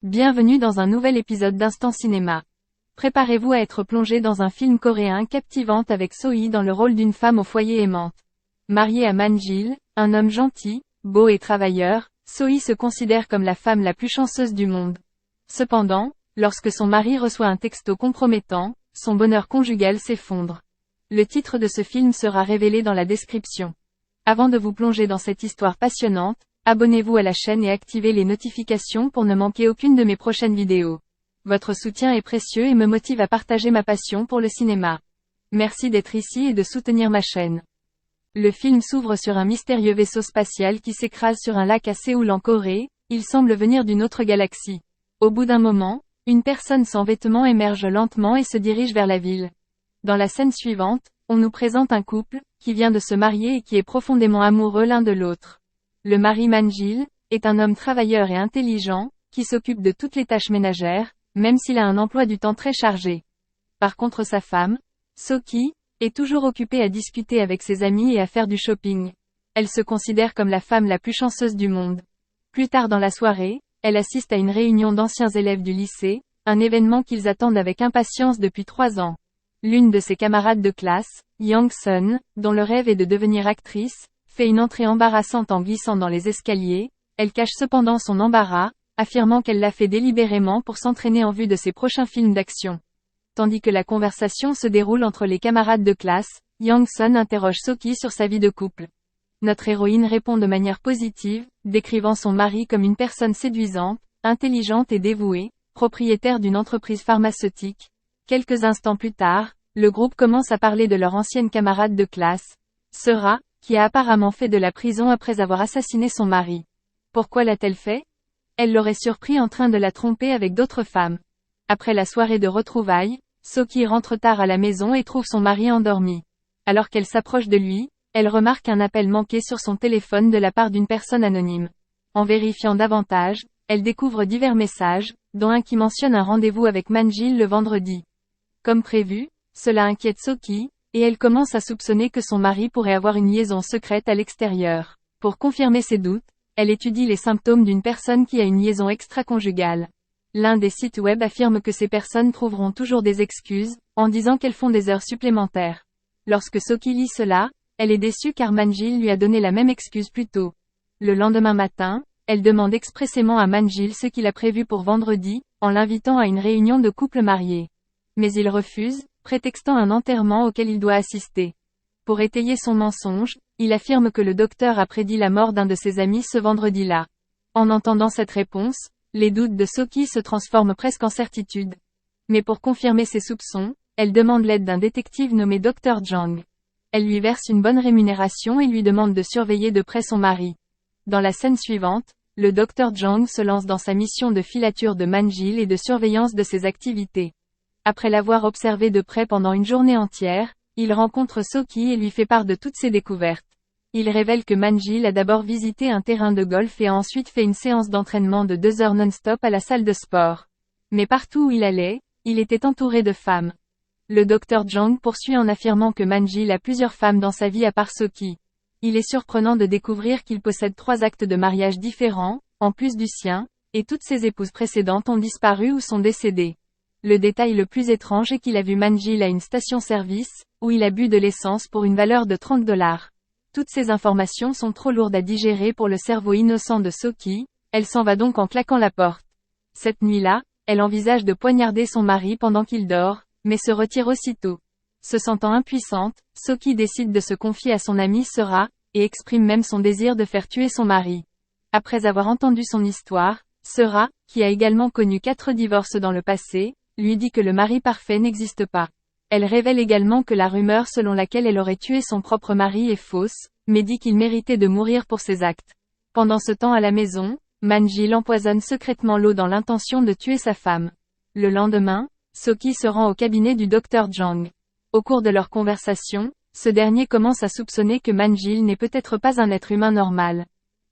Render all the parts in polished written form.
Bienvenue dans un nouvel épisode d'Instant Cinéma. Préparez-vous à être plongé dans un film coréen captivant avec So-hee dans le rôle d'une femme au foyer aimante. Mariée à Man-jil, un homme gentil, beau et travailleur, So-hee se considère comme la femme la plus chanceuse du monde. Cependant, lorsque son mari reçoit un texto compromettant, son bonheur conjugal s'effondre. Le titre de ce film sera révélé dans la description. Avant de vous plonger dans cette histoire passionnante, abonnez-vous à la chaîne et activez les notifications pour ne manquer aucune de mes prochaines vidéos. Votre soutien est précieux et me motive à partager ma passion pour le cinéma. Merci d'être ici et de soutenir ma chaîne. Le film s'ouvre sur un mystérieux vaisseau spatial qui s'écrase sur un lac à Séoul en Corée. Il semble venir d'une autre galaxie. Au bout d'un moment, une personne sans vêtements émerge lentement et se dirige vers la ville. Dans la scène suivante, on nous présente un couple, qui vient de se marier et qui est profondément amoureux l'un de l'autre. Le mari Man-jil est un homme travailleur et intelligent, qui s'occupe de toutes les tâches ménagères, même s'il a un emploi du temps très chargé. Par contre sa femme, So-hee, est toujours occupée à discuter avec ses amis et à faire du shopping. Elle se considère comme la femme la plus chanceuse du monde. Plus tard dans la soirée, elle assiste à une réunion d'anciens élèves du lycée, un événement qu'ils attendent avec impatience depuis 3 ans. L'une de ses camarades de classe, Young-sun, dont le rêve est de devenir actrice, fait une entrée embarrassante en glissant dans les escaliers. Elle cache cependant son embarras, affirmant qu'elle l'a fait délibérément pour s'entraîner en vue de ses prochains films d'action. Tandis que la conversation se déroule entre les camarades de classe, Young-sun interroge So-hee sur sa vie de couple. Notre héroïne répond de manière positive, décrivant son mari comme une personne séduisante, intelligente et dévouée, propriétaire d'une entreprise pharmaceutique. Quelques instants plus tard, le groupe commence à parler de leur ancienne camarade de classe, Sera, qui a apparemment fait de la prison après avoir assassiné son mari. Pourquoi l'a-t-elle fait? Elle l'aurait surpris en train de la tromper avec d'autres femmes. Après la soirée de retrouvailles, So-hee rentre tard à la maison et trouve son mari endormi. Alors qu'elle s'approche de lui, elle remarque un appel manqué sur son téléphone de la part d'une personne anonyme. En vérifiant davantage, elle découvre divers messages, dont un qui mentionne un rendez-vous avec Man-jil le vendredi. Comme prévu, cela inquiète So-hee, et elle commence à soupçonner que son mari pourrait avoir une liaison secrète à l'extérieur. Pour confirmer ses doutes, elle étudie les symptômes d'une personne qui a une liaison extra-conjugale. L'un des sites web affirme que ces personnes trouveront toujours des excuses, en disant qu'elles font des heures supplémentaires. Lorsque So-hee lit cela, elle est déçue car Man-jil lui a donné la même excuse plus tôt. Le lendemain matin, elle demande expressément à Man-jil ce qu'il a prévu pour vendredi, en l'invitant à une réunion de couple marié. Mais il refuse, prétextant un enterrement auquel il doit assister. Pour étayer son mensonge, il affirme que le docteur a prédit la mort d'un de ses amis ce vendredi-là. En entendant cette réponse, les doutes de So-hee se transforment presque en certitude. Mais pour confirmer ses soupçons, elle demande l'aide d'un détective nommé Dr. Jang. Elle lui verse une bonne rémunération et lui demande de surveiller de près son mari. Dans la scène suivante, le Dr. Jang se lance dans sa mission de filature de Man-jil et de surveillance de ses activités. Après l'avoir observé de près pendant une journée entière, il rencontre So-hee et lui fait part de toutes ses découvertes. Il révèle que Man-jil a d'abord visité un terrain de golf et a ensuite fait une séance d'entraînement de 2 heures non-stop à la salle de sport. Mais partout où il allait, il était entouré de femmes. Le Dr. Jang poursuit en affirmant que Man-jil a plusieurs femmes dans sa vie à part So-hee. Il est surprenant de découvrir qu'il possède 3 actes de mariage différents, en plus du sien, et toutes ses épouses précédentes ont disparu ou sont décédées. Le détail le plus étrange est qu'il a vu Man-jil à une station-service, où il a bu de l'essence pour une valeur de $30. Toutes ces informations sont trop lourdes à digérer pour le cerveau innocent de So-hee, elle s'en va donc en claquant la porte. Cette nuit-là, elle envisage de poignarder son mari pendant qu'il dort, mais se retire aussitôt. Se sentant impuissante, So-hee décide de se confier à son amie Sera, et exprime même son désir de faire tuer son mari. Après avoir entendu son histoire, Sera, qui a également connu 4 divorces dans le passé, lui dit que le mari parfait n'existe pas. Elle révèle également que la rumeur selon laquelle elle aurait tué son propre mari est fausse, mais dit qu'il méritait de mourir pour ses actes. Pendant ce temps à la maison, Man-jil empoisonne secrètement l'eau dans l'intention de tuer sa femme. Le lendemain, So-hee se rend au cabinet du Dr. Jang. Au cours de leur conversation, ce dernier commence à soupçonner que Man-jil n'est peut-être pas un être humain normal.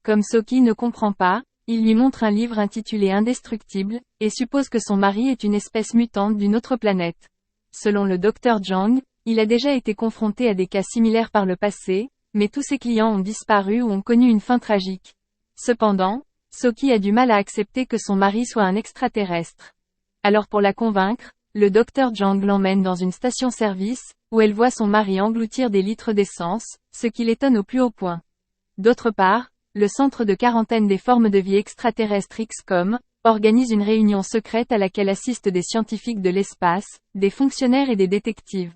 Comme So-hee ne comprend pas, il lui montre un livre intitulé Indestructible, et suppose que son mari est une espèce mutante d'une autre planète. Selon le Dr. Jang, il a déjà été confronté à des cas similaires par le passé, mais tous ses clients ont disparu ou ont connu une fin tragique. Cependant, Soki a du mal à accepter que son mari soit un extraterrestre. Alors pour la convaincre, le Dr Jang l'emmène dans une station-service, où elle voit son mari engloutir des litres d'essence, ce qui l'étonne au plus haut point. D'autre part, le centre de quarantaine des formes de vie extraterrestres XCOM, organise une réunion secrète à laquelle assistent des scientifiques de l'espace, des fonctionnaires et des détectives.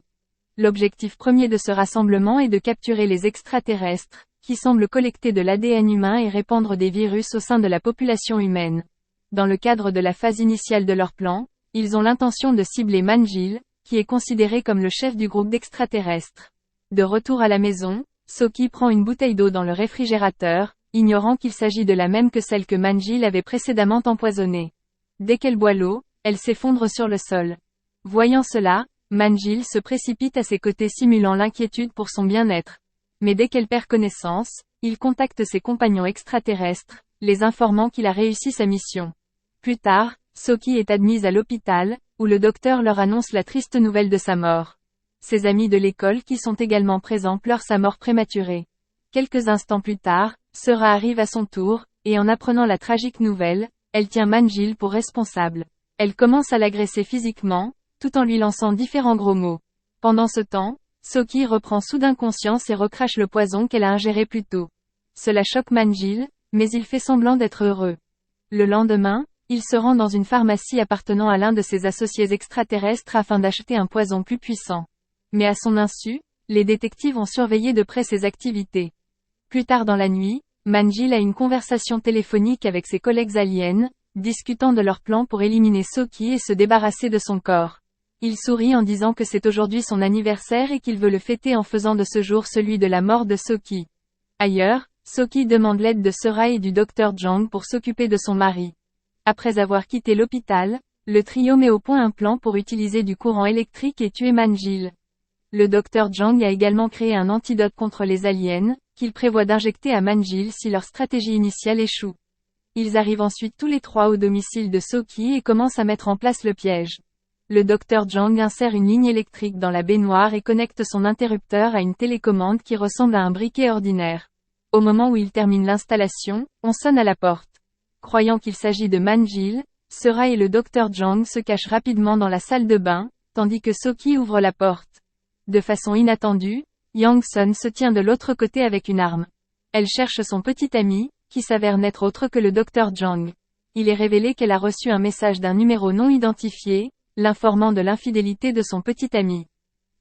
L'objectif premier de ce rassemblement est de capturer les extraterrestres, qui semblent collecter de l'ADN humain et répandre des virus au sein de la population humaine. Dans le cadre de la phase initiale de leur plan, ils ont l'intention de cibler Manjil, qui est considéré comme le chef du groupe d'extraterrestres. De retour à la maison, Soki prend une bouteille d'eau dans le réfrigérateur, ignorant qu'il s'agit de la même que celle que Manjil avait précédemment empoisonnée. Dès qu'elle boit l'eau, elle s'effondre sur le sol. Voyant cela, Manjil se précipite à ses côtés simulant l'inquiétude pour son bien-être. Mais dès qu'elle perd connaissance, il contacte ses compagnons extraterrestres, les informant qu'il a réussi sa mission. Plus tard, Soki est admise à l'hôpital, où le docteur leur annonce la triste nouvelle de sa mort. Ses amis de l'école qui sont également présents pleurent sa mort prématurée. Quelques instants plus tard, Sera arrive à son tour, et en apprenant la tragique nouvelle, elle tient Manjil pour responsable. Elle commence à l'agresser physiquement, tout en lui lançant différents gros mots. Pendant ce temps, Soki reprend soudain conscience et recrache le poison qu'elle a ingéré plus tôt. Cela choque Manjil, mais il fait semblant d'être heureux. Le lendemain, il se rend dans une pharmacie appartenant à l'un de ses associés extraterrestres afin d'acheter un poison plus puissant. Mais à son insu, les détectives ont surveillé de près ses activités. Plus tard dans la nuit, Manjil a une conversation téléphonique avec ses collègues aliens, discutant de leur plan pour éliminer Soki et se débarrasser de son corps. Il sourit en disant que c'est aujourd'hui son anniversaire et qu'il veut le fêter en faisant de ce jour celui de la mort de Soki. Ailleurs, Soki demande l'aide de Sera et du Dr Jang pour s'occuper de son mari. Après avoir quitté l'hôpital, le trio met au point un plan pour utiliser du courant électrique et tuer Manjil. Le Dr Jang a également créé un antidote contre les aliens, qu'il prévoit d'injecter à Manjil si leur stratégie initiale échoue. Ils arrivent ensuite tous les trois au domicile de Soki et commencent à mettre en place le piège. Le Dr Jang insère une ligne électrique dans la baignoire et connecte son interrupteur à une télécommande qui ressemble à un briquet ordinaire. Au moment où il termine l'installation, on sonne à la porte. Croyant qu'il s'agit de Manjil, Sera et le Dr Jang se cachent rapidement dans la salle de bain, tandis que Soki ouvre la porte. De façon inattendue, Yang Sun se tient de l'autre côté avec une arme. Elle cherche son petit ami, qui s'avère n'être autre que le Dr Jang. Il est révélé qu'elle a reçu un message d'un numéro non identifié, l'informant de l'infidélité de son petit ami.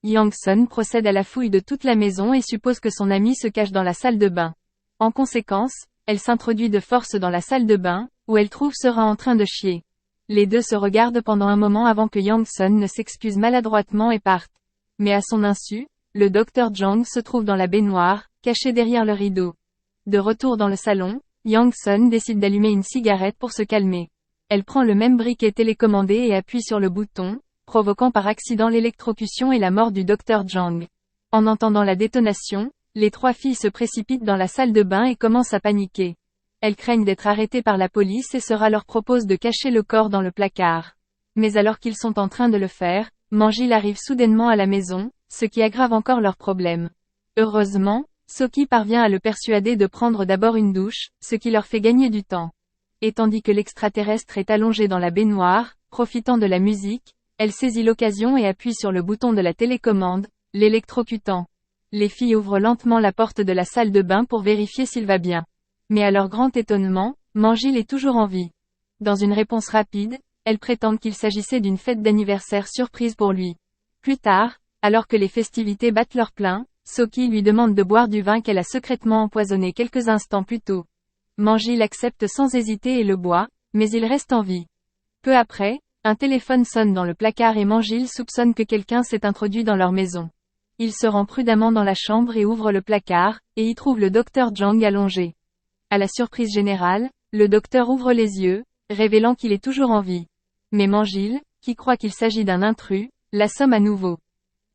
Yang Sun procède à la fouille de toute la maison et suppose que son ami se cache dans la salle de bain. En conséquence, elle s'introduit de force dans la salle de bain, où elle trouve Sera en train de chier. Les deux se regardent pendant un moment avant que Yang Sun ne s'excuse maladroitement et parte. Mais à son insu, le Dr Jang se trouve dans la baignoire, caché derrière le rideau. De retour dans le salon, Yang Sun décide d'allumer une cigarette pour se calmer. Elle prend le même briquet télécommandé et appuie sur le bouton, provoquant par accident l'électrocution et la mort du Dr Jang. En entendant la détonation, les trois filles se précipitent dans la salle de bain et commencent à paniquer. Elles craignent d'être arrêtées par la police et Sera leur propose de cacher le corps dans le placard. Mais alors qu'ils sont en train de le faire, Manjil arrive soudainement à la maison, ce qui aggrave encore leurs problèmes. Heureusement, Soki parvient à le persuader de prendre d'abord une douche, ce qui leur fait gagner du temps. Et tandis que l'extraterrestre est allongé dans la baignoire, profitant de la musique, elle saisit l'occasion et appuie sur le bouton de la télécommande, l'électrocutant. Les filles ouvrent lentement la porte de la salle de bain pour vérifier s'il va bien. Mais à leur grand étonnement, Manjil est toujours en vie. Dans une réponse rapide, elles prétendent qu'il s'agissait d'une fête d'anniversaire surprise pour lui. Plus tard, alors que les festivités battent leur plein, Soki lui demande de boire du vin qu'elle a secrètement empoisonné quelques instants plus tôt. Manjil accepte sans hésiter et le boit, mais il reste en vie. Peu après, un téléphone sonne dans le placard et Manjil soupçonne que quelqu'un s'est introduit dans leur maison. Il se rend prudemment dans la chambre et ouvre le placard, et y trouve le Dr Jang allongé. À la surprise générale, le docteur ouvre les yeux, révélant qu'il est toujours en vie. Mais Manjil, qui croit qu'il s'agit d'un intrus, l'assomme à nouveau.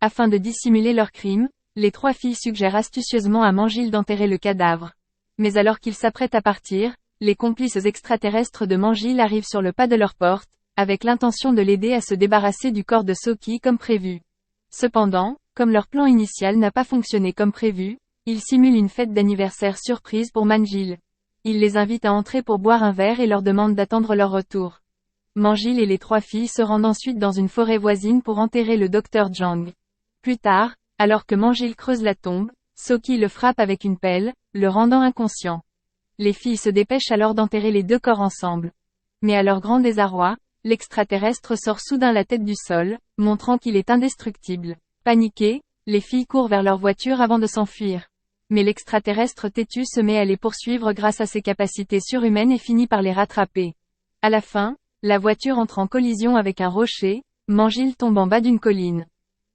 Afin de dissimuler leur crime, les trois filles suggèrent astucieusement à Manjil d'enterrer le cadavre. Mais alors qu'ils s'apprêtent à partir, les complices extraterrestres de Manjil arrivent sur le pas de leur porte, avec l'intention de l'aider à se débarrasser du corps de Soki comme prévu. Cependant, comme leur plan initial n'a pas fonctionné comme prévu, ils simulent une fête d'anniversaire surprise pour Manjil. Il les invite à entrer pour boire un verre et leur demande d'attendre leur retour. Manjil et les 3 filles se rendent ensuite dans une forêt voisine pour enterrer le docteur Jang. Plus tard, alors que Manjil creuse la tombe, Soki le frappe avec une pelle, le rendant inconscient. Les filles se dépêchent alors d'enterrer les 2 corps ensemble. Mais à leur grand désarroi, l'extraterrestre sort soudain la tête du sol, montrant qu'il est indestructible. Paniquées, les filles courent vers leur voiture avant de s'enfuir. Mais l'extraterrestre têtu se met à les poursuivre grâce à ses capacités surhumaines et finit par les rattraper. À la fin, la voiture entre en collision avec un rocher, Manjil tombe en bas d'une colline.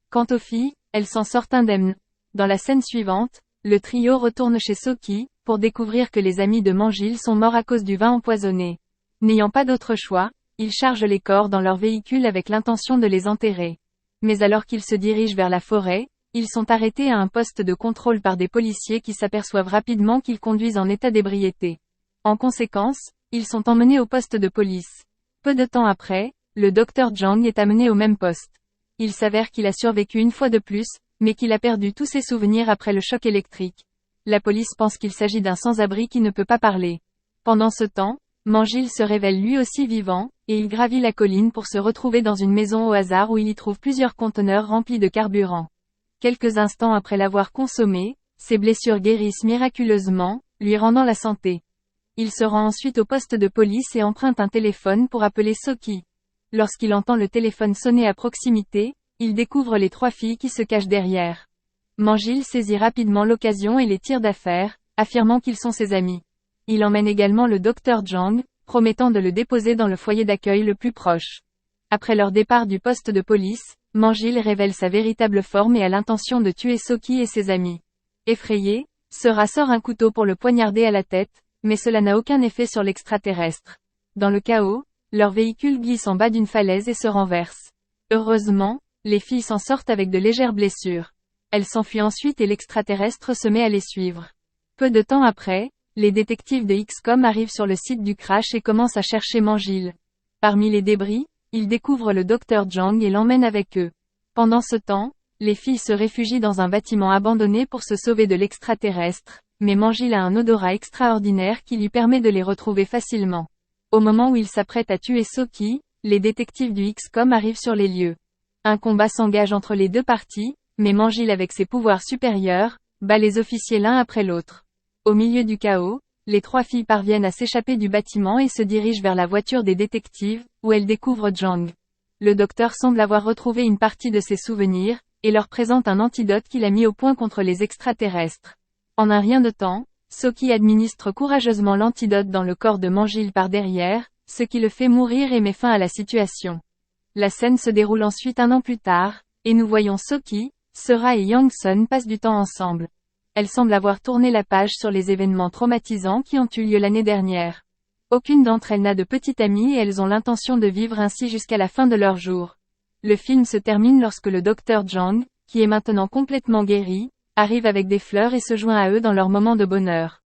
Quant aux filles, elles s'en sortent indemnes. Dans la scène suivante, le trio retourne chez Soki, pour découvrir que les amis de Manjil sont morts à cause du vin empoisonné. N'ayant pas d'autre choix, ils chargent les corps dans leur véhicule avec l'intention de les enterrer. Mais alors qu'ils se dirigent vers la forêt, ils sont arrêtés à un poste de contrôle par des policiers qui s'aperçoivent rapidement qu'ils conduisent en état d'ébriété. En conséquence, ils sont emmenés au poste de police. Peu de temps après, le docteur Jang est amené au même poste. Il s'avère qu'il a survécu une fois de plus, mais qu'il a perdu tous ses souvenirs après le choc électrique. La police pense qu'il s'agit d'un sans-abri qui ne peut pas parler. Pendant ce temps, Manjil se révèle lui aussi vivant, et il gravit la colline pour se retrouver dans une maison au hasard où il y trouve plusieurs conteneurs remplis de carburant. Quelques instants après l'avoir consommé, ses blessures guérissent miraculeusement, lui rendant la santé. Il se rend ensuite au poste de police et emprunte un téléphone pour appeler Soki. Lorsqu'il entend le téléphone sonner à proximité, il découvre les 3 filles qui se cachent derrière. Manjil saisit rapidement l'occasion et les tire d'affaire, affirmant qu'ils sont ses amis. Il emmène également le docteur Jang, promettant de le déposer dans le foyer d'accueil le plus proche. Après leur départ du poste de police, Manjil révèle sa véritable forme et a l'intention de tuer Soki et ses amis. Effrayé, Sera sort un couteau pour le poignarder à la tête, mais cela n'a aucun effet sur l'extraterrestre. Dans le chaos, leur véhicule glisse en bas d'une falaise et se renverse. Heureusement, les filles s'en sortent avec de légères blessures. Elles s'enfuient ensuite et l'extraterrestre se met à les suivre. Peu de temps après, les détectives de XCOM arrivent sur le site du crash et commencent à chercher Manjil. Parmi les débris, ils découvrent le docteur Jang et l'emmènent avec eux. Pendant ce temps, les filles se réfugient dans un bâtiment abandonné pour se sauver de l'extraterrestre, mais Manjil a un odorat extraordinaire qui lui permet de les retrouver facilement. Au moment où il s'apprête à tuer Soki, les détectives du XCOM arrivent sur les lieux. Un combat s'engage entre les deux parties, mais Manjil avec ses pouvoirs supérieurs, bat les officiers l'un après l'autre. Au milieu du chaos, les 3 filles parviennent à s'échapper du bâtiment et se dirigent vers la voiture des détectives, où elles découvrent Jang. Le docteur semble avoir retrouvé une partie de ses souvenirs, et leur présente un antidote qu'il a mis au point contre les extraterrestres. En un rien de temps, Soki administre courageusement l'antidote dans le corps de Manjil par derrière, ce qui le fait mourir et met fin à la situation. La scène se déroule ensuite 1 an plus tard, et nous voyons Soki, Sera et Yang-sun passent du temps ensemble. Elles semblent avoir tourné la page sur les événements traumatisants qui ont eu lieu l'année dernière. Aucune d'entre elles n'a de petite amie et elles ont l'intention de vivre ainsi jusqu'à la fin de leurs jours. Le film se termine lorsque le docteur Jang, qui est maintenant complètement guéri, arrive avec des fleurs et se joint à eux dans leur moment de bonheur.